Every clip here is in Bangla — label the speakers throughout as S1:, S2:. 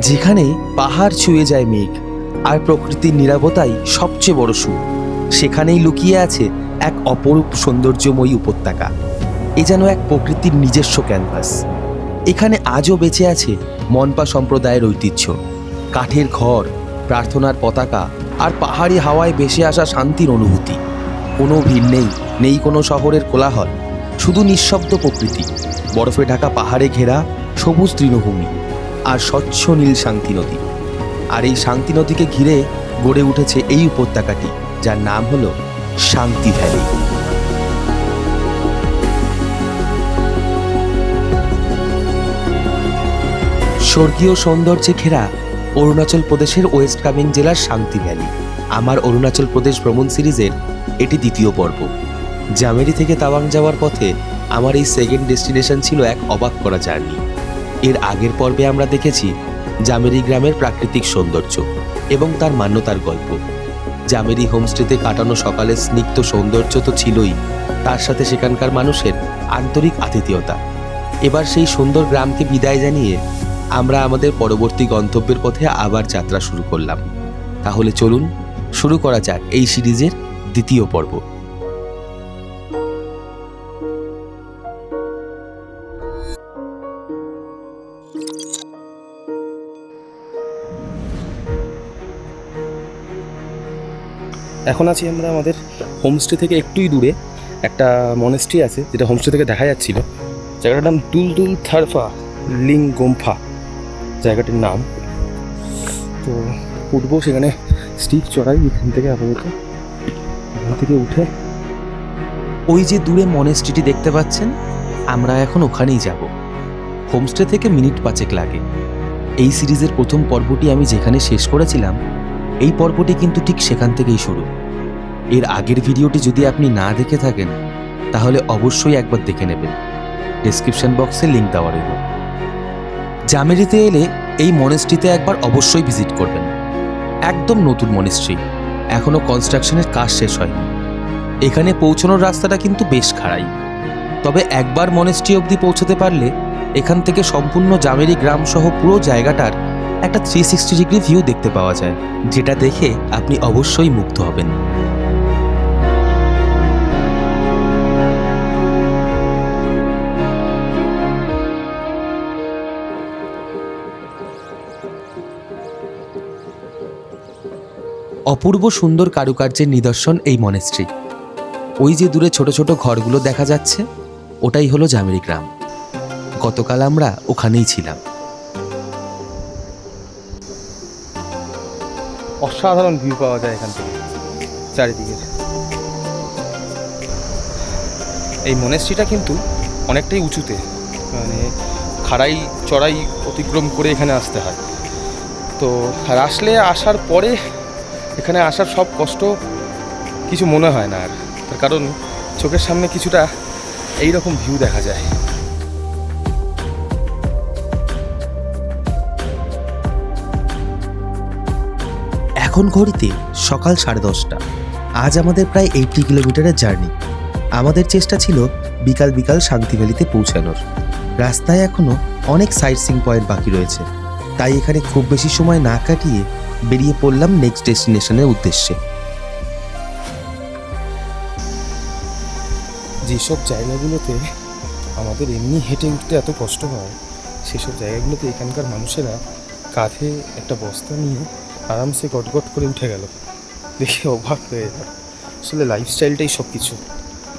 S1: যেখানে পাহাড় ছুঁয়ে যায় মেঘ আর প্রকৃতির নীরবতাই সবচেয়ে বড় সুর, সেখানেই লুকিয়ে আছে এক অপরূপ সৌন্দর্যময়ী উপত্যকা। এ যেন এক প্রকৃতির নিজস্ব ক্যানভাস। এখানে আজও বেঁচে আছে মনপা সম্প্রদায়ের ঐতিহ্য, কাঠের ঘর, প্রার্থনার পতাকা আর পাহাড়ি হাওয়ায় ভেসে আসা শান্তির অনুভূতি। কোনো ভিড় নেই, নেই কোনো শহরের কোলাহল, শুধু নিঃশব্দ প্রকৃতি, বরফে ঢাকা পাহাড়ে ঘেরা সবুজ তৃণভূমি আর স্বচ্ছ নীল শান্তি নদী। আর এই শান্তি নদীকে ঘিরে গড়ে উঠেছে এই উপত্যকাটি, যার নাম হলো শান্তি ভ্যালি। স্বর্গীয় সৌন্দর্যে ঘেরা অরুণাচল প্রদেশের ওয়েস্ট কামেং জেলার শান্তি ভ্যালি আমার অরুণাচল প্রদেশ ভ্রমণ সিরিজের এটি দ্বিতীয় পর্ব। জামেরি থেকে তাওয়াং যাওয়ার পথে আমার এই সেকেন্ড ডেস্টিনেশন ছিল এক অবাক করা জার্নি। এর আগের পর্বে আমরা দেখেছি জামেরি গ্রামের প্রাকৃতিক সৌন্দর্য এবং তার মান্যতার গল্প। জামেরি হোমস্টেতে কাটানো সকালের স্নিগ্ধ সৌন্দর্য তো ছিলই, তার সাথে সেখানকার মানুষের আন্তরিক আতিথেয়তা। এবার সেই সুন্দর গ্রামকে বিদায় জানিয়ে আমরা আমাদের পরবর্তী গন্তব্যের পথে আবার যাত্রা শুরু করলাম। তাহলে চলুন শুরু করা যাক এই সিরিজের দ্বিতীয় পর্ব।
S2: এখন আছি আমরা আমাদের হোমস্টে থেকে একটুই দূরে একটা মনেস্ট্রি আছে, যেটা হোমস্টে থেকে দেখা যাচ্ছিল। জায়গাটার নাম দুলদুল থারফা লিঙ্গোমফা জায়গাটির নাম। তো উঠবো, সেখানে স্টিক চড়াই এখান থেকে আপাতত, এখান থেকে উঠে
S1: ওই যে দূরে মনেস্ট্রিটি দেখতে পাচ্ছেন, আমরা এখন ওখানেই যাব। হোমস্টে থেকে মিনিট 5 লাগে। এই সিরিজের প্রথম পর্বটি আমি যেখানে শেষ করেছিলাম, এই পর্বটি কিন্তু ঠিক সেখান থেকেই শুরু। এর আগের ভিডিওটি যদি আপনি না দেখে থাকেন তাহলে অবশ্যই একবার দেখে নেবেন, ডেসক্রিপশন বক্সে লিঙ্ক দেওয়া রইল। জামেরিতে এলে এই মনেস্ট্রিতে একবার অবশ্যই ভিজিট করবেন। একদম নতুন মনেস্ট্রি, এখনও কনস্ট্রাকশনের কাজ শেষ হয়নি। এখানে পৌঁছানোর রাস্তাটা কিন্তু বেশ খাড়াই, তবে একবার মনেস্ট্রি অবধি পৌঁছতে পারলে এখান থেকে সম্পূর্ণ জামেরি গ্রাম সহ পুরো জায়গাটার একটা 360 ডিগ্রি ভিউ দেখতে পাওয়া যায়, যেটা দেখে আপনি অবশ্যই মুগ্ধ হবেন। অপূর্ব সুন্দর কারুকার্যের নিদর্শন এই মনেস্ট্রি। ওই যে দূরে ছোট ছোট ঘরগুলো দেখা যাচ্ছে, ওটাই হলো জামেরি গ্রাম। গতকাল আমরা ওখানেই ছিলাম।
S2: অসাধারণ ভিউ পাওয়া যায় এখান থেকে চারিদিকে। এই মনেস্ট্রিটা কিন্তু অনেকটাই উঁচুতে, মানে খাড়াই চড়াই অতিক্রম করে এখানে আসতে হয়। তো আর আসার পরে এখানে আসার সব কষ্ট কিছু মনে হয় না আর, তার কারণ চোখের সামনে কিছুটা এই রকম ভিউ দেখা যায়।
S1: এখন ঘড়িতে সকাল 10:30। আজ আমাদের প্রায় 80 কিলোমিটারের জার্নি। আমাদের চেষ্টা ছিল বিকাল বিকাল শান্তি ভ্যালিতে পৌঁছানোর। রাস্তায় এখনো অনেক সাইট সিইং পয়েন্ট বাকি রয়েছে, তাই এখানে খুব বেশি সময় না কাটিয়ে বেরিয়ে পড়লাম নেক্সট ডেস্টিনেশনের উদ্দেশ্যে।
S2: যেসব জায়গাগুলোতে আমাদের এমনি হেঁটে উঠতে এত কষ্ট হয়, সেসব জায়গাগুলোতে এখানকার মানুষেরা কাঁধে একটা বস্তা নিয়ে আরামসে গটগট করে উঠে গেল। দেখে অবাক হয়ে যায়। আসলে লাইফস্টাইলটাই সব কিছু।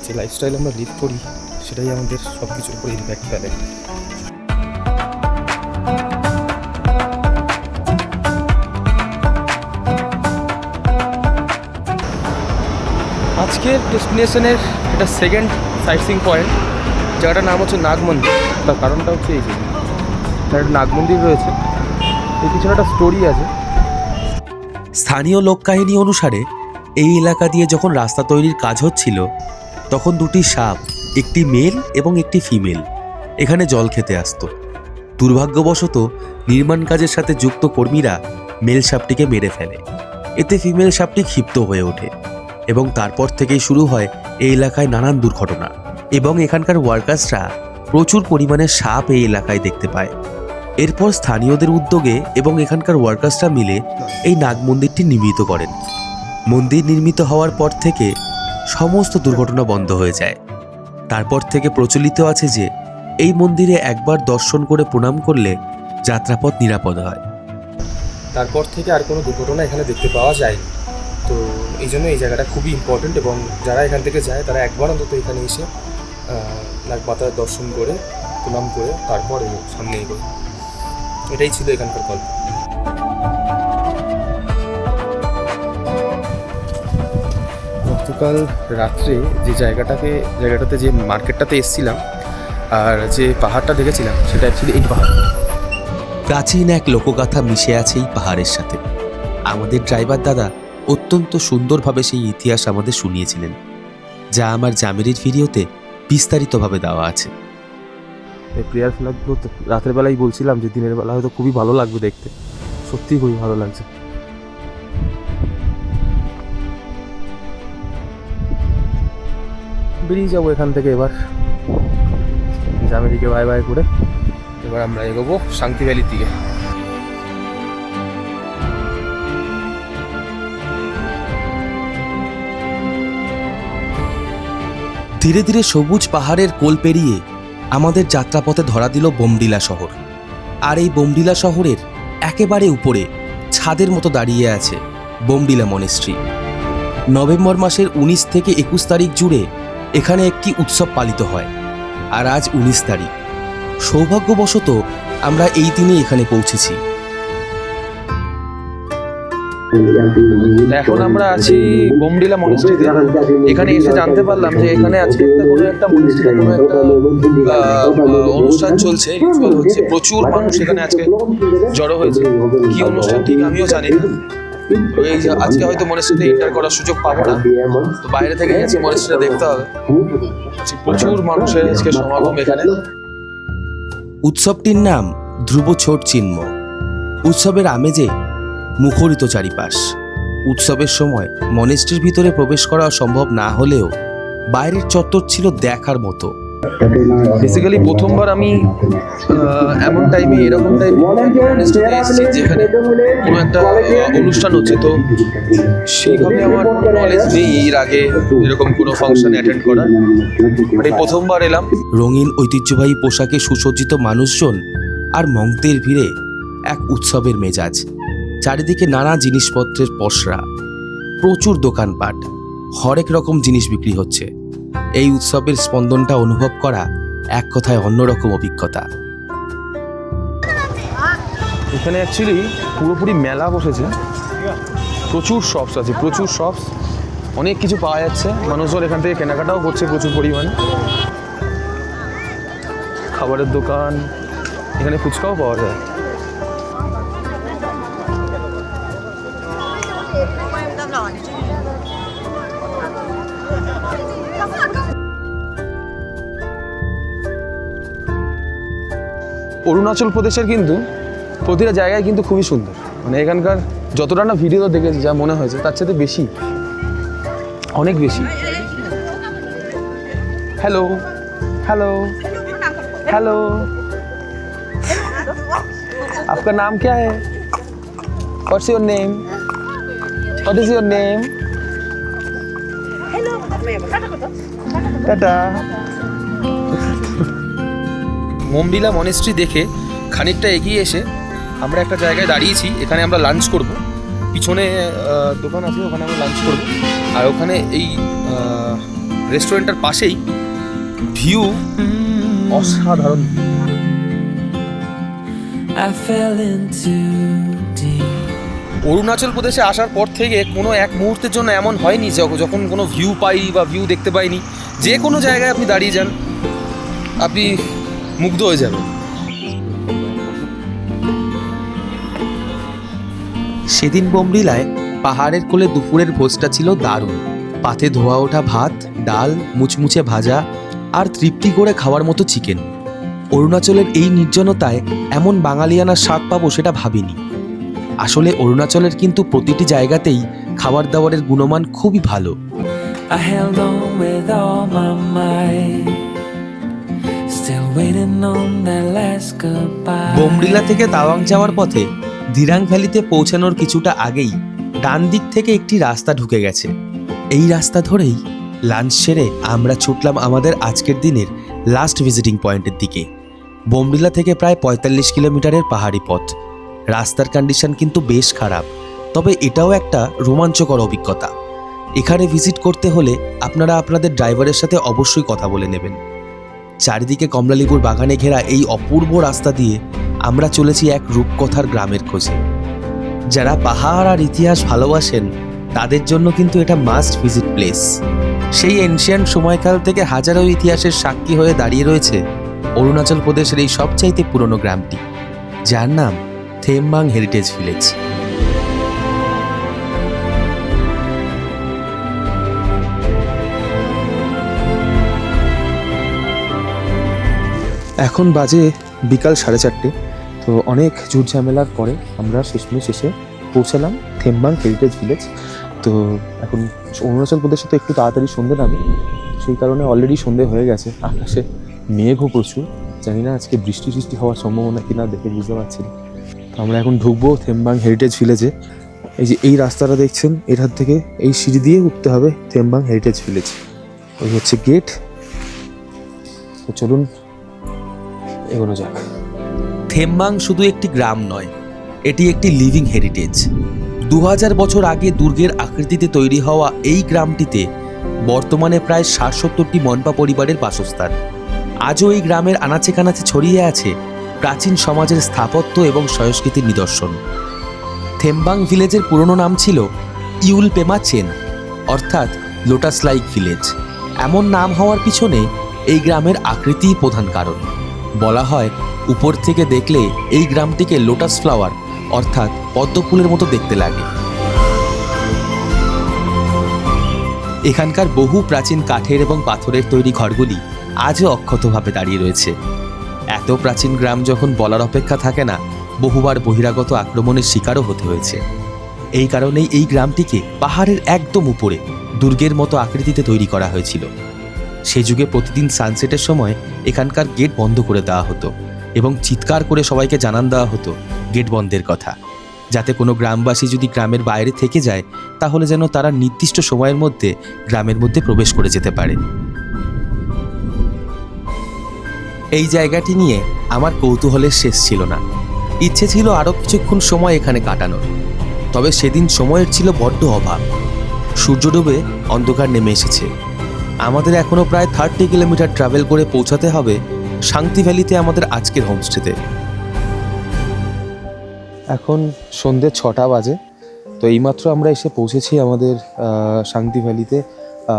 S2: যে লাইফস্টাইল আমরা লিভ করি সেটাই আমাদের সব কিছুর উপর ইম্প্যাক্ট ফেলে। আজকের ডেস্টিনেশনের একটা সেকেন্ড সাইট সিইং পয়েন্ট, জায়গাটার নাম হচ্ছে নাগ মন্দির। তার কারণটা হচ্ছে এই যে একটা নাগ মন্দির রয়েছে, এই পিছনে একটা স্টোরি আছে।
S1: স্থানীয় লোককাহিনী অনুসারে এই এলাকা দিয়ে যখন রাস্তা তৈরির কাজ হচ্ছিল, তখন দুটি সাপ, একটি মেল এবং একটি ফিমেল, এখানে জল খেতে আসতো। দুর্ভাগ্যবশত নির্মাণ কাজের সাথে যুক্ত কর্মীরা মেল সাপটিকে মেরে ফেলে। এতে ফিমেল সাপটি ক্ষিপ্ত হয়ে ওঠে এবং তারপর থেকেই শুরু হয় এই এলাকায় নানান দুর্ঘটনা। এবং এখানকার ওয়ার্কার্সরা প্রচুর পরিমাণে সাপ এই এলাকায় দেখতে পায়। এরপর স্থানীয়দের উদ্যোগে এবং এখানকার ওয়ার্কার্সরা মিলে এই নাগ মন্দিরটি নির্মিত করেন। মন্দির নির্মিত হওয়ার পর থেকে সমস্ত দুর্ঘটনা বন্ধ হয়ে যায়। তারপর থেকে প্রচলিত আছে যে এই মন্দিরে একবার দর্শন করে প্রণাম করলে যাত্রাপথ নিরাপদ হয়।
S2: তারপর থেকে আর কোনো দুর্ঘটনা এখানে দেখতে পাওয়া যায়নি। তো এই জন্য এই জায়গাটা খুবই ইম্পর্ট্যান্ট, এবং যারা এখান থেকে যায় তারা একবার অন্তত এখানে এসে নাগমাতার দর্শন করে প্রণাম করে তারপর সামনে এগোয়। এটাই ছিল এখানকার গল্প। গতকাল রাত্রে যে জায়গাটাতে যে মার্কেটটাতে এসেছিলাম আর যে পাহাড়টা দেখেছিলাম সেটা অ্যাকচুয়ালি এই পাহাড়।
S1: প্রাচীন এক লোকগাথা মিশে আছে এই পাহাড়ের সাথে। আমাদের ড্রাইভার দাদা অত্যন্ত সুন্দরভাবে সেই ইতিহাস আমাদের শুনিয়েছিলেন, যা আমার জামিরির ভিডিওতে বিস্তারিতভাবে দেওয়া আছে।
S2: এই প্রেয়ার ফ্ল্যাগগুলো তো রাতের বেলায় বলছিলাম যে দিনের বেলা হয়তো খুবই ভালো লাগবে দেখতে, সত্যিই খুবই ভালো লাগছে। বেরিয়ে যাবো এখান থেকে এবার, জামিরিকে বাই বাই করে এবার আমরা এগোবো শান্তি ভ্যালির দিকে।
S1: ধীরে ধীরে সবুজ পাহাড়ের কোল পেরিয়ে আমাদের যাত্রাপথে ধরা দিল বোমডিলা শহর। আর এই বোমডিলা শহরের একেবারে উপরে ছাদের মতো দাঁড়িয়ে আছে বোমডিলা মনেস্ট্রি। নভেম্বর মাসের 19 থেকে 21 তারিখ জুড়ে এখানে একটি উৎসব পালিত হয়। আর আজ 19 তারিখ। সৌভাগ্যবশত আমরা এই দিনে এখানে পৌঁছেছি।
S2: এখন আমরা আছি বোমডিলা মনেস্ট্রিতে। এখানে এসে জানতে পারলাম যে এখানে আজকে কোনো একটা মনেস্ট্রিতে কোনো একটা অনুষ্ঠান চলছে, রিচুয়াল হচ্ছে। প্রচুর মানুষ এখানে আজকে জড়ো হয়েছে। কি অনুষ্ঠান ঠিক আমিও জানি না। তো এই যে আজকে হয়তো মনেস্ট্রিতে এন্টার করার সুযোগ পাবো না, তো বাইরে থেকে এসে মনেস্ট্রিটা দেখতে হবে। প্রচুর মানুষের আজকে সমাগম এখানে।
S1: উৎসবটির নাম ধ্রুব ছোট চিহ্ন। উৎসবের আমেজে মুখরিত চারিপাশ। উৎসবের সময় মনেস্ট্রির ভিতরে প্রবেশ করা সম্ভব না হলেও বাইরের চত্বর ছিল দেখার মতো।
S2: বেসিক্যালি প্রথমবার আমি এমন টাইমে এরকম টাইমে মনেস্ট্রিতে এসেছি যেখানে কোনো একটা অনুষ্ঠান হচ্ছে। তো সেইভাবে আমার নলেজ নেই এর আগে এরকম কোনো ফাংশন অ্যাটেন্ড করা, বাট এই প্রথমবার এলাম।
S1: রঙিন ঐতিহ্যবাহী পোশাকে সুসজ্জিত মানুষজন আর মঙ্কদের ভিড়ে এক উৎসবের মেজাজ। চারিদিকে নানা জিনিসপত্রের পসরা, প্রচুর দোকানপাট, হরেক রকম জিনিস বিক্রি হচ্ছে। এই উৎসবের স্পন্দনটা অনুভব করা এক কথায় অন্যরকম অভিজ্ঞতা।
S2: এখানে অ্যাকচুয়ালি পুরোপুরি মেলা বসেছে। প্রচুর শপস আছে, প্রচুর শপস, অনেক কিছু পাওয়া যাচ্ছে। মানুষজন এখান থেকে কেনাকাটাও করছে প্রচুর পরিমাণে। খাবারের দোকান, এখানে ফুচকাও পাওয়া যায়। অরুণাচল প্রদেশের কিন্তু প্রতিটা জায়গায় কিন্তু খুবই সুন্দর। মানে এখানকার যতটা না ভিডিও দেখেছি, যা মনে হয়েছে তার সাথে বেশি, অনেক বেশি। হ্যালো হ্যালো হ্যালো, आपका नाम क्या है? What's your name? What is your name? Tata. Bomdila monastery দেখে খানিকটা এগিয়ে এসে আমরা একটা জায়গায় দাঁড়িয়েছি। এখানে আমরা লাঞ্চ করব। পিছনে দোকান আছে, ওখানে আমরা লাঞ্চ করব। আর ওখানে এই রেস্টুরেন্টটার পাশেই ভিউ অসাধারণ। অরুণাচল প্রদেশে আসার পর থেকে কোনো এক মুহূর্তের জন্য এমন হয়নি যখন কোনো ভিউ পাই বা ভিউ দেখতে পাইনি। যে কোনো জায়গায় আপনি দাঁড়িয়ে যান, আপনি মুগ্ধ হয়ে যাবেন।
S1: সেদিন বোমডিলায় পাহাড়ের কোলে দুপুরের ভোজটা ছিল দারুণ। পাতে ধোয়া ওঠা ভাত, ডাল, মুচমুচে ভাজা আর তৃপ্তি করে খাওয়ার মতো চিকেন। অরুণাচলের এই নির্জনতায় এমন বাঙালিয়ানা স্বাদ পাবো সেটা ভাবিনি। আসলে অরুণাচলের কিন্তু প্রতিটি জায়গাতেই খাবার দাবারের গুণমান খুবই ভালো।
S3: Still waiting on that last goodbye.
S1: Bomdila থেকে তাওয়াং যাওয়ার পথে দিরাং ভ্যালিতে পৌঁছানোর কিছুটা আগেই ডান দিক থেকে একটি রাস্তা ঢুকে গেছে। এই রাস্তা ধরেই লাঞ্চ সেরে আমরা ছুটলাম আমাদের আজকের দিনের লাস্ট ভিজিটিং পয়েন্টের দিকে। বোমডিলা থেকে প্রায় ৪৫ কিলোমিটারের পাহাড়ি পথ। রাস্তার কন্ডিশন কিন্তু বেশ খারাপ, তবে এটাও একটা রোমাঞ্চকর অভিজ্ঞতা। এখানে ভিজিট করতে হলে আপনারা আপনাদের ড্রাইভারের সাথে অবশ্যই কথা বলে নেবেন। চারিদিকে কমলালেবুর বাগানে ঘেরা এই অপূর্ব রাস্তা দিয়ে আমরা চলেছি এক রূপকথার গ্রামের খোঁজে। যারা পাহাড় আর ইতিহাস ভালোবাসেন তাদের জন্য কিন্তু এটা মাস্ট ভিজিট প্লেস। সেই এনশিয়ান্ট সময়কাল থেকে হাজারো ইতিহাসের সাক্ষী হয়ে দাঁড়িয়ে রয়েছে অরুণাচল প্রদেশের এই সবচাইতে পুরনো গ্রামটি, যার নাম থেমবাং হেরিটেজ ভিলেজ।
S2: এখন বাজে বিকাল 4:30। তো অনেক ঝুট ঝামেলার পরে আমরা শেষে পৌঁছালাম থেমবাং হেরিটেজ ভিলেজ। তো এখন অরুণাচল প্রদেশে তো একটু তাড়াতাড়ি সন্ধে নামে, সেই কারণে অলরেডি সন্ধে হয়ে গেছে। আকাশে মেঘও প্রচুর, জানি না আজকে বৃষ্টি হওয়ার সম্ভাবনা কিনা, দেখে বুঝতে পারছি না। তো আমরা এখন ঢুকবো থেমবাং হেরিটেজ ভিলেজে। এই যে এই রাস্তাটা দেখছেন, এটার থেকে এই সিঁড়ি দিয়ে উঠতে হবে থেমবাং হেরিটেজ ভিলেজ। ওই হচ্ছে গেট। তো চলুন এগোনো যাক।
S1: থেমবাং শুধু একটি গ্রাম নয়, এটি একটি লিভিং হেরিটেজ। 2000 বছর আগে দুর্গের আকৃতিতে তৈরি হওয়া এই গ্রামটিতে বর্তমানে প্রায় 60-70টি মনপা পরিবারের বাসস্থান। আজও এই গ্রামের আনাচে কানাচে ছড়িয়ে আছে প্রাচীন সমাজের স্থাপত্য এবং সংস্কৃতির নিদর্শন। থেমবাং ভিলেজের পুরনো নাম ছিল ইউল পেমা চেন, অর্থাৎ লোটাস লাইক ভিলেজ। এমন নাম হওয়ার পিছনে এই গ্রামের আকৃতিই প্রধান কারণ। বলা হয় উপর থেকে দেখলে এই গ্রামটিকে লোটাস ফ্লাওয়ার অর্থাৎ পদ্ম ফুলের মতো দেখতে লাগে। এখানকার বহু প্রাচীন কাঠের এবং পাথরের তৈরি ঘরগুলি আজও অক্ষতভাবে দাঁড়িয়ে রয়েছে। এত প্রাচীন গ্রাম যখন বলার অপেক্ষা থাকে না, বহুবার বহিরাগত আক্রমণের শিকারও হতে হয়েছে। এই কারণেই এই গ্রামটিকে পাহাড়ের একদম উপরে দুর্গের মতো আকৃতিতে তৈরি করা হয়েছিল। সে যুগে প্রতিদিন সানসেটের সময় এখানকার গেট বন্ধ করে দেওয়া হতো এবং চিৎকার করে সবাইকে জানান দেওয়া হতো গেট বন্ধের কথা, যাতে কোনো গ্রামবাসী যদি গ্রামের বাইরে থেকে যায় তাহলে যেন তারা নির্দিষ্ট সময়ের মধ্যে গ্রামের মধ্যে প্রবেশ করে যেতে পারে। এই জায়গাটি নিয়ে আমার কৌতূহলের শেষ ছিল না। ইচ্ছে ছিল আরও কিছুক্ষণ সময় এখানে কাটানোর, তবে সেদিন সময়ের ছিল বড্ড অভাব। সূর্য ডুবে অন্ধকার নেমে এসেছে। আমাদের এখনও প্রায় 30 কিলোমিটার ট্রাভেল করে পৌঁছাতে হবে শান্তি ভ্যালিতে আমাদের আজকের হোমস্টেতে। এখন সন্ধ্যে 6টা বাজে। তো এইমাত্র আমরা এসে পৌঁছেছি আমাদের শান্তি ভ্যালিতে,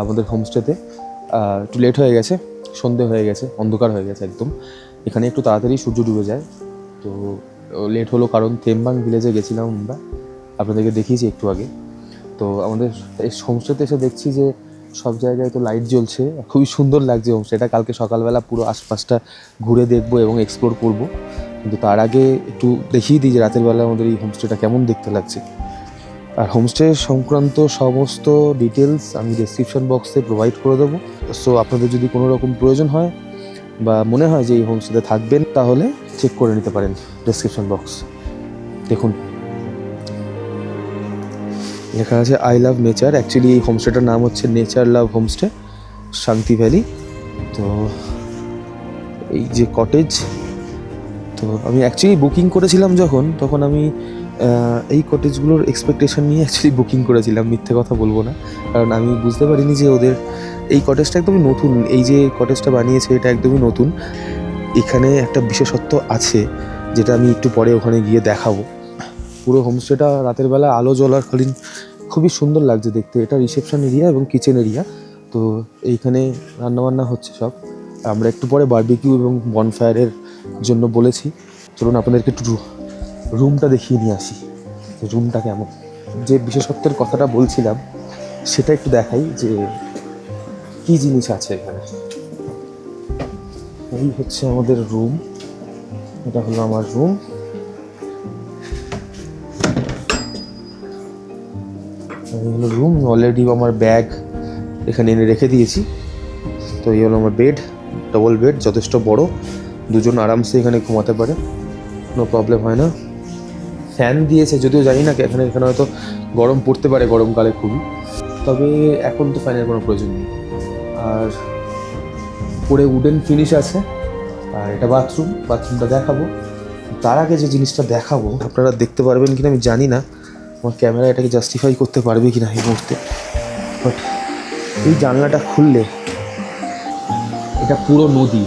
S1: আমাদের হোমস্টেতে। একটু লেট হয়ে গেছে, সন্ধে হয়ে গেছে, অন্ধকার হয়ে গেছে একদম। এখানে একটু তাড়াতাড়ি সূর্য ডুবে যায়, তো লেট হলো কারণ থেমবাং ভিলেজে গেছিলাম আমরা, আপনাদেরকে দেখিয়েছি একটু আগে। তো আমাদের এই হোমস্টেতে এসে দেখছি যে সব জায়গায় তো লাইট জ্বলছে, খুবই সুন্দর লাগছে হোমস্টেটা। কালকে সকালবেলা পুরো আশপাশটা ঘুরে দেখবো এবং এক্সপ্লোর করব, কিন্তু তার আগে একটু দেখিয়ে দিই যে রাতের বেলা আমাদের এই হোমস্টেটা কেমন দেখতে লাগছে। আর হোমস্টে সংক্রান্ত সমস্ত ডিটেলস আমি ডেসক্রিপশন বক্সে প্রোভাইড করে দেবো। সো আপনাদের যদি কোনো রকম প্রয়োজন হয় বা মনে হয় যে এই হোমস্টেতে থাকবেন, তাহলে চেক করে নিতে পারেন ডেসক্রিপশন বক্স। দেখুন লেখা আছে আই লাভ নেচার। অ্যাকচুয়ালি এই হোমস্টেটার নাম হচ্ছে নেচার লাভ হোমস্টে শান্তি ভ্যালি। তো এই যে কটেজ, তো আমি অ্যাকচুয়ালি বুকিং করেছিলাম তখন আমি এই কটেজগুলোর এক্সপেকটেশন নিয়ে অ্যাকচুয়ালি বুকিং করেছিলাম, মিথ্যে কথা বলবো না। কারণ আমি বুঝতে পারিনি যে ওদের এই কটেজটা একদমই নতুন। এই যে কটেজটা বানিয়েছে এটা একদমই নতুন। এখানে একটা বিশেষত্ব আছে যেটা আমি একটু পরে ওখানে গিয়ে দেখাবো। পুরো হোমস্টেটা রাতের বেলা আলো জ্বলাকালীন খুবই সুন্দর লাগছে দেখতে। এটা রিসেপশন এরিয়া এবং কিচেন এরিয়া। তো এইখানে রান্নাবান্না হচ্ছে সব। আমরা একটু পরে বারবিকিউ এবং বনফায়ারের জন্য বলেছি। চলুন আপনাদেরকে একটু রুমটা দেখিয়ে নিয়ে আসি, রুমটা কেমন। যে বিশেষত্বের কথাটা বলছিলাম সেটা একটু দেখাই যে কী জিনিস আছে এখানে। এই হচ্ছে আমাদের রুম, এটা হলো আমার রুম। এই হলো রুম। অলরেডি আমার ব্যাগ এখানে এনে রেখে দিয়েছি। তো এই হলো আমার বেড,
S2: ডবল বেড, যথেষ্ট বড়, দুজন আরামসে এখানে ঘুমাতে পারে, কোনো প্রবলেম হয় না। ফ্যান দিয়েছে, যদিও জানি না এখানে হয়তো গরম পড়তে পারে গরমকালে খুবই, তবে এখন তো ফ্যানের কোনো প্রয়োজন নেই। আর উপরে উডেন ফিনিশ আছে। আর এটা বাথরুমটা দেখাবো। তার আগে যে জিনিসটা দেখাবো আপনারা দেখতে পারবেন কিনা আমি জানি না, আমার ক্যামেরা এটাকে জাস্টিফাই করতে পারবে কিনা এই মুহূর্তে, বাট এই জানলাটা খুললে এটা পুরো নদী।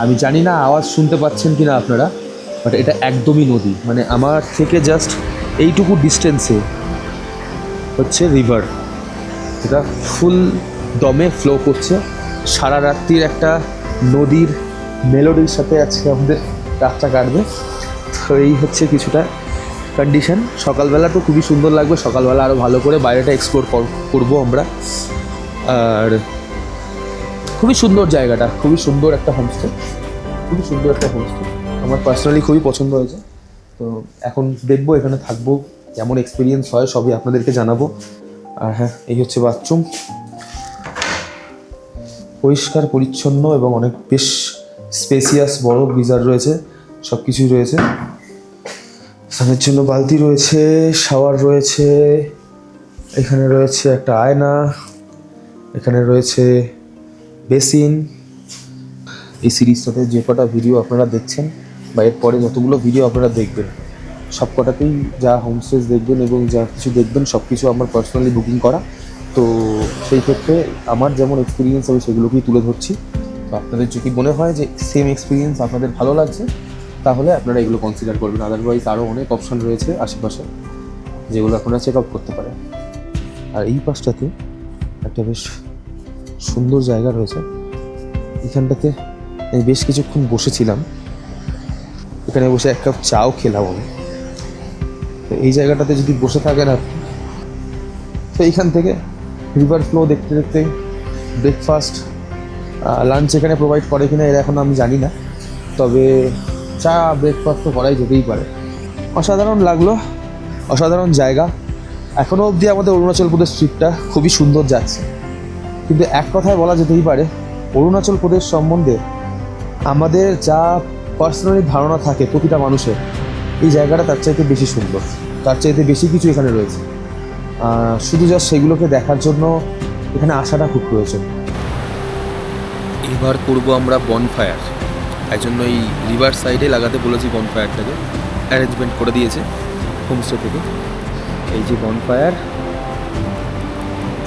S2: আমি জানি না আওয়াজ শুনতে পাচ্ছেন কিনা আপনারা, বাট এটা একদমই নদী। মানে আমার থেকে জাস্ট এইটুকু ডিস্টেন্সে হচ্ছে রিভার, এটা ফুল দমে ফ্লো করছে। সারা রাত্রির একটা নদীর মেলোডির সাথে আজকে আমাদের রাতটা কাটবে। তো এই হচ্ছে কিছুটা কন্ডিশন। সকালবেলা তো খুবই সুন্দর লাগবে, সকালবেলা আরও ভালো করে বাইরেটা এক্সপ্লোর করবো আমরা। আর খুবই সুন্দর জায়গাটা, খুবই সুন্দর একটা হোমস্টে, আমার পার্সোনালি খুবই পছন্দ হয়েছে। তো এখন দেখবো, এখানে থাকবো, কেমন এক্সপিরিয়েন্স হয় সবই আপনাদেরকে জানাবো। আর হ্যাঁ, এই হচ্ছে বাথরুম, পরিষ্কার পরিচ্ছন্ন এবং অনেক বেশ স্পেসিয়াস, বড় গিজার রয়েছে, সব কিছুই রয়েছে। স্নানের জন্য বালতি রয়েছে, শাওয়ার রয়েছে, এখানে রয়েছে একটা আয়না, এখানে রয়েছে বেসিন। এই সিরিজটাতে যে কটা ভিডিও আপনারা দেখছেন বা এরপরে যতগুলো ভিডিও আপনারা দেখবেন, সব কটাতেই যা হোমস্টেজ দেখবেন এবং যা কিছু দেখবেন সব কিছু আমার পার্সোনালি বুকিং করা। তো সেই ক্ষেত্রে আমার যেমন এক্সপিরিয়েন্স আমি সেগুলোকেই তুলে ধরছি। তো আপনাদের যদি মনে হয় যে সেম এক্সপিরিয়েন্স আপনাদের ভালো লাগছে, তাহলে আপনারা এগুলো কনসিডার করবেন। আদারওয়াইজ আরও অনেক অপশান রয়েছে আশেপাশে, যেগুলো আপনারা চেক আউট করতে পারেন। আর এই পাশটাতে একটা বেশ সুন্দর জায়গা রয়েছে, এখানটাতে আমি বেশ কিছুক্ষণ বসেছিলাম, এখানে বসে এক কাপ চাও খেলাম আমি। তো এই জায়গাটাতে যদি বসে থাকেন আপনি, তো এইখান থেকে রিভার ফ্লো দেখতে দেখতে ব্রেকফাস্ট, লাঞ্চ এখানে প্রোভাইড করে কিনা এর এখন আমি জানি না, তবে চা ব্রেকফাস্ট তো করাই যেতেই পারে। অসাধারণ লাগলো, অসাধারণ জায়গা। এখনও অবধি আমাদের অরুণাচল প্রদেশ ট্রিপটা খুবই সুন্দর যাচ্ছে, কিন্তু এক কথায় বলা যেতেই পারে অরুণাচল প্রদেশ সম্বন্ধে আমাদের যা পার্সোনালি ধারণা থাকে প্রতিটা মানুষের, এই জায়গাটা তার চাইতে বেশি সুন্দর, তার চাইতে বেশি কিছু এখানে রয়েছে। শুধু জাস্ট সেগুলোকে দেখার জন্য এখানে আসাটা খুব প্রয়োজন। এবার করব আমরা বনফায়ার, তাই জন্য এই রিভার সাইডে লাগাতে বলেছি বনফায়ারটাকে, অ্যারেঞ্জমেন্ট করে দিয়েছে হোমস্টে থেকে। এই যে বনফায়ার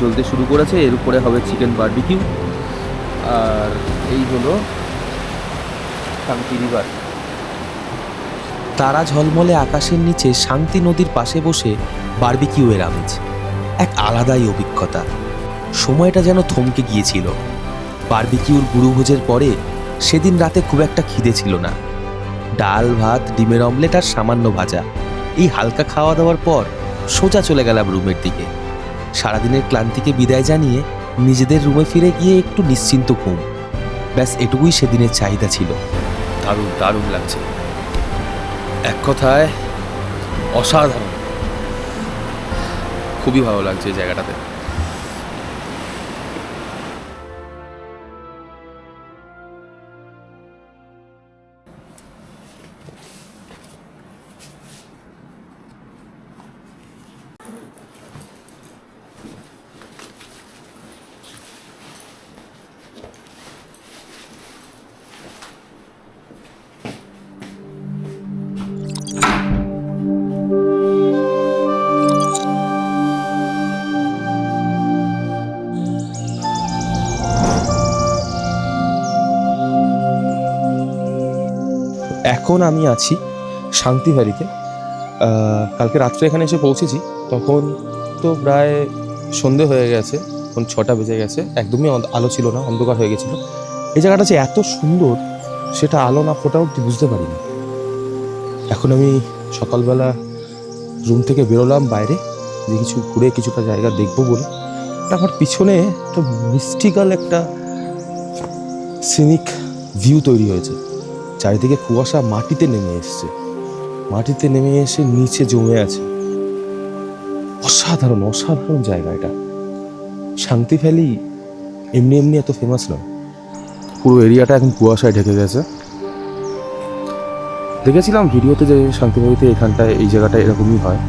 S2: চলতে শুরু করেছে, এর উপরে হবে চিকেন বারবিকিউ। আর এই হলো শান্তি রিভার।
S1: তারা ঝলমলে আকাশের নিচে শান্তি নদীর পাশে বসে বারবিকিউয়ের আমেজ এক আলাদাই অভিজ্ঞতা। সময়টা যেন থমকে গিয়েছিল। বারবিকিউর গুরুভোজের পরে সেদিন রাতে খুব একটা খিদে ছিল না। ডাল ভাত, ডিমের অমলেট আর সামান্য ভাজা, এই হালকা খাওয়া দাওয়ার পর সোজা চলে গেলাম রুমের দিকে। সারাদিনের ক্লান্তিকে বিদায় জানিয়ে নিজেদের রুমে ফিরে গিয়ে একটু নিশ্চিন্ত ঘুম, ব্যাস এটুকুই সেদিনের চাহিদা ছিল।
S2: দারুণ দারুণ লাগছে, এক কথায় অসাধারণ, খুবই ভালো লাগছে এই জায়গাটাতে। এখন আমি আছি শান্তি ভ্যালিতে। কালকে রাত্রে এখানে এসে পৌঁছেছি, তখন তো প্রায় সন্ধে হয়ে গেছে, এখন 6টা বেজে গেছে, একদমই আলো ছিল না, অন্ধকার হয়ে গেছিলো। এই জায়গাটা যে এত সুন্দর সেটা আলো না ফোটা অব্দি বুঝতে পারিনি। এখন আমি সকালবেলা রুম থেকে বেরোলাম বাইরে, যে কিছু ঘুরে কিছুটা জায়গা দেখবো বলে। আমার পিছনে একটা মিস্টিক্যাল একটা সিনিক ভিউ তৈরি হয়েছে। চারিদিকে কুয়াশা মাটিতে নেমে এসছে, মাটিতে নেমে এসে নিচে জমে আছে। অসাধারণ অসাধারণ জায়গা এটা। শান্তি ভ্যালি এমনি এমনি এত ফেমাস নয়, পুরো এরিয়াটা এখন কুয়াশায় ঢেকে গেছে। দেখেছিলাম ভিডিওতে যে শান্তি ভ্যালিতে এখানটায় এই জায়গাটা এরকমই হয়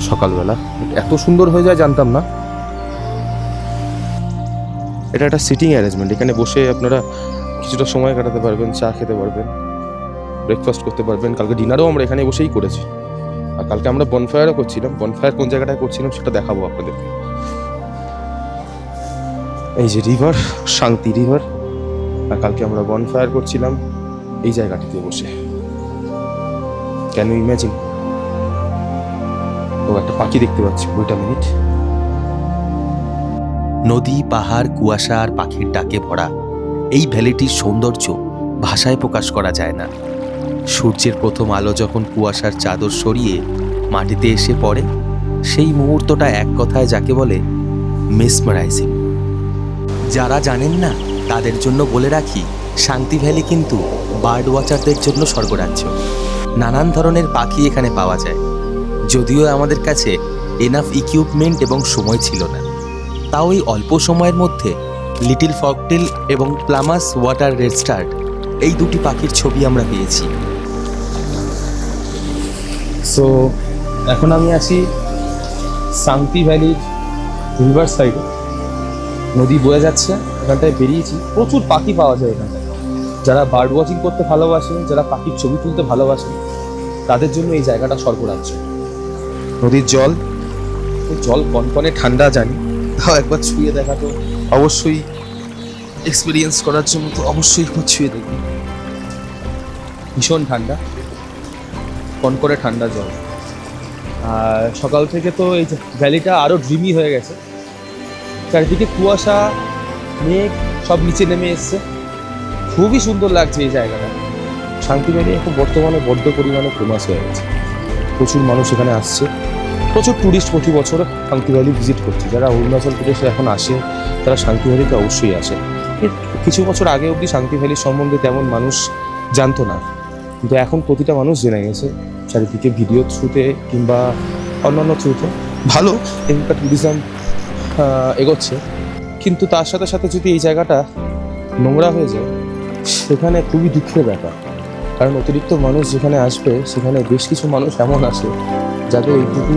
S2: সকালবেলা, এত সুন্দর হয়ে যায় জানতাম না। এটা একটা সিটিং অ্যারেঞ্জমেন্ট, এখানে বসে আপনারা কিছুটা সময় কাটাতে পারবেন, চা খেতে পারবেন, ব্রেকফাস্ট করতে পারবেন। কালকে ডিনারও আমরা এখানে বসেই করেছি, আর কালকে আমরা বনফায়ারও করছিলাম। বনফায়ার কোন জায়গাটায় করছিলাম সেটা দেখাবো আপনাদেরকে। এই যে রিভার, শান্তি রিভার, আর কালকে আমরা বনফায়ার করছিলাম এই জায়গাটিতে বসে। Can you imagine? ও একটা পাখি দেখতে পাচ্ছি, ওইটা মিনিট।
S1: নদী, পাহাড়, কুয়াশা আর পাখির ডাকে ভরা এই ভ্যালিটির সৌন্দর্য ভাষায় প্রকাশ করা যায় না। সূর্যের প্রথম আলো যখন কুয়াশার চাদর সরিয়ে মাটিতে এসে পড়ে, সেই মুহূর্তটা এক কথায় যাকে বলে মেসমারাইজিং। যারা জানেন না তাদের জন্য বলে রাখি, শান্তি ভ্যালি কিন্তু বার্ড ওয়াচারদের জন্য স্বর্গরাজ্য। নানান ধরনের পাখি এখানে পাওয়া যায়। যদিও আমাদের কাছে এনাফ ইকুইপমেন্ট এবং সময় ছিল না, তাও এই অল্প সময়ের মধ্যে লিটিল ফকটেল এবং প্লামাস ওয়াটার রেডস্টার্ট এই দুটি পাখির ছবি আমরা পেয়েছি।
S2: সো এখন আমি আছি শান্তি ভ্যালির রিভার সাইডে, নদী বয়ে যাচ্ছে, এখানটায় বেরিয়েছি। প্রচুর পাখি পাওয়া যায় এখানটায়। যারা বার্ড ওয়াচিং করতে ভালোবাসেন, যারা পাখির ছবি তুলতে ভালোবাসেন, তাদের জন্য এই জায়গাটা স্বর্গরাজ্য। নদীর জল, জল কনকনে ঠান্ডা জানি, তাও একবার ছুঁয়ে দেখা তো অবশ্যই, এক্সপিরিয়েন্স করার জন্য তো অবশ্যই একবার ছুঁয়ে দেখুন। ভীষণ ঠান্ডা, কনকনে ঠান্ডা জল। আর সকাল থেকে তো এই ভ্যালিটা আরও ড্রিমি হয়ে গেছে। চারিদিকে কুয়াশা, মেঘ সব নিচে নেমে এসছে। খুবই সুন্দর লাগছে এই জায়গাটা। শান্তি ভ্যালি এখন বর্তমানে বড্ড পরিমাণে ফেমাস হয়ে গেছে। প্রচুর মানুষ এখানে আসছে, প্রচুর ট্যুরিস্ট প্রতি বছর শান্তি ভ্যালি ভিজিট করছে। যারা অরুণাচল প্রদেশে এখন আসে তারা শান্তি ভ্যালিতে অবশ্যই আসে। কিছু বছর আগে অবধি শান্তি ভ্যালির সম্বন্ধে তেমন মানুষ জানতো না, কিন্তু এখন প্রতিটা মানুষ জেনে গেছে চারিদিকে ভিডিও থ্রুতে কিংবা অন্যান্য থ্রুতে। ভালো এখানকার ট্যুরিজম এগোচ্ছে, কিন্তু তার সাথে সাথে যদি এই জায়গাটা নোংরা হয়ে যায় সেখানে খুবই দুঃখের ব্যাপার। কারণ অতিরিক্ত মানুষ যেখানে আসবে সেখানে বেশ কিছু মানুষ এমন আসে যাদের এইটুকু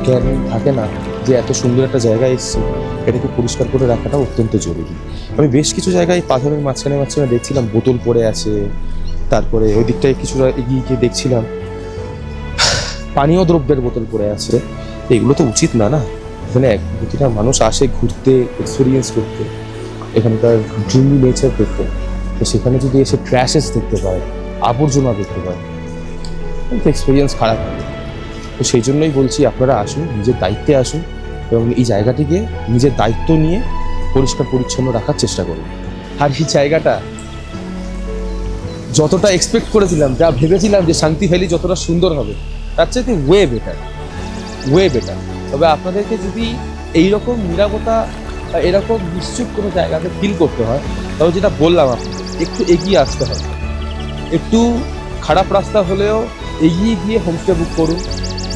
S2: জ্ঞান থাকে না যে এত সুন্দর একটা জায়গায় এসেছি, এটাকে পরিষ্কার করে রাখাটা অত্যন্ত জরুরি। আমি বেশ কিছু জায়গায় পাথরের মাঝখানে দেখছিলাম বোতল পড়ে আছে, তারপরে ওই দিকটায় কিছুটা এগিয়ে গিয়ে দেখছিলাম পানীয় দ্রব্যের বোতল পড়ে আছে। এগুলো তো উচিত না, না? এখানে প্রতিটা মানুষ আসে ঘুরতে, এক্সপিরিয়েন্স করতে, এখানকার ড্রিমি নেচার দেখতে। তো সেখানে যদি এসে ট্র্যাশেস দেখতে পায়, আবর্জনা দেখতে পায়, কিন্তু এক্সপিরিয়েন্স খারাপ হবে। তো সেই জন্যই বলছি আপনারা আসুন, নিজের দায়িত্বে আসুন এবং এই জায়গাটিকে নিজের দায়িত্ব নিয়ে পরিষ্কার পরিচ্ছন্ন রাখার চেষ্টা করুন। আর এই জায়গাটা যতটা এক্সপেক্ট করেছিলাম, যা ভেবেছিলাম যে শান্তি ভ্যালি যতটা সুন্দর হবে, তার চাইতে ওয়ে বেটার। তবে আপনাদেরকে যদি এইরকম নিরাপত্তা বা এরকম নিশ্চুপ কোনো জায়গাতে ফিল করতে হয়, তবে যেটা বললাম আপনাকে, একটু এগিয়ে আসতে হবে। একটু খারাপ রাস্তা হলেও এগিয়ে গিয়ে হোমস্টে বুক করুন,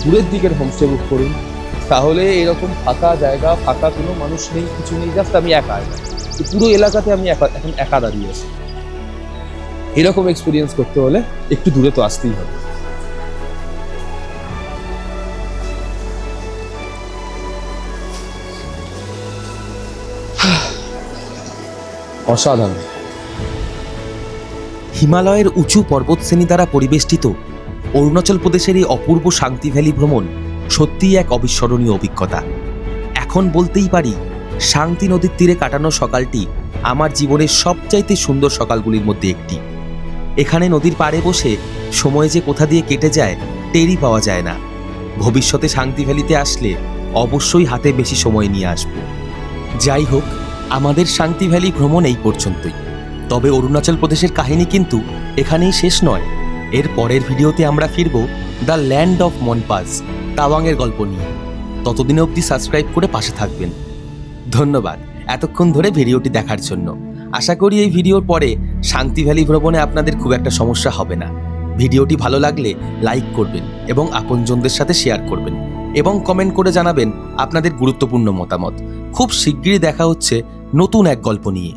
S2: দূরের দিকের হোমস্টে বুক করুন। তাহলে এরকম ফাঁকা জায়গা, ফাঁকা কোনো মানুষ নেই, কিছু নেই, জাস্ট আমি একা। পুরো এলাকাতে আমি এখন একা দাঁড়িয়ে আছি। এরকম এক্সপিরিয়েন্স করতে হলে একটু দূরে তো আসতেই হবে। অসাধারণ।
S1: হিমালয়ের উঁচু পর্বতশ্রেণী দ্বারা পরিবেষ্টিত অরুণাচল প্রদেশের এই অপূর্ব শান্তি ভ্যালি ভ্রমণ সত্যিই এক অবিস্মরণীয় অভিজ্ঞতা। এখন বলতেই পারি, শান্তি নদীর তীরে কাটানো সকালটি আমার জীবনের সবচাইতে সুন্দর সকালগুলির মধ্যে একটি। এখানে নদীর পাড়ে বসে সময় যে কোথা দিয়ে কেটে যায় টেরই পাওয়া যায় না। ভবিষ্যতে শান্তি ভ্যালিতে আসলে অবশ্যই হাতে বেশি সময় নিয়ে আসব। যাই হোক, আমাদের শান্তি ভ্যালি ভ্রমণ এই পর্যন্তই। তবে অরুণাচল প্রদেশের কাহিনী কিন্তু এখানেই শেষ নয়। এর পরের ভিডিওতে আমরা ফিরব দ্য ল্যান্ড অফ মনপাস, তাওয়াংয়ের গল্প নিয়ে। ততদিন অবধি সাবস্ক্রাইব করে পাশে থাকবেন। ধন্যবাদ এতক্ষণ ধরে ভিডিওটি দেখার জন্য। আশা করি এই ভিডিওর পরে শান্তি ভ্যালি ভ্রমণে আপনাদের খুব একটা সমস্যা হবে না। ভিডিওটি ভালো লাগলে লাইক করবেন এবং আপনজনদের সাথে শেয়ার করবেন এবং কমেন্ট করে জানাবেন আপনাদের গুরুত্বপূর্ণ মতামত। খুব শিগগিরই দেখা হচ্ছে নতুন এক গল্প নিয়ে।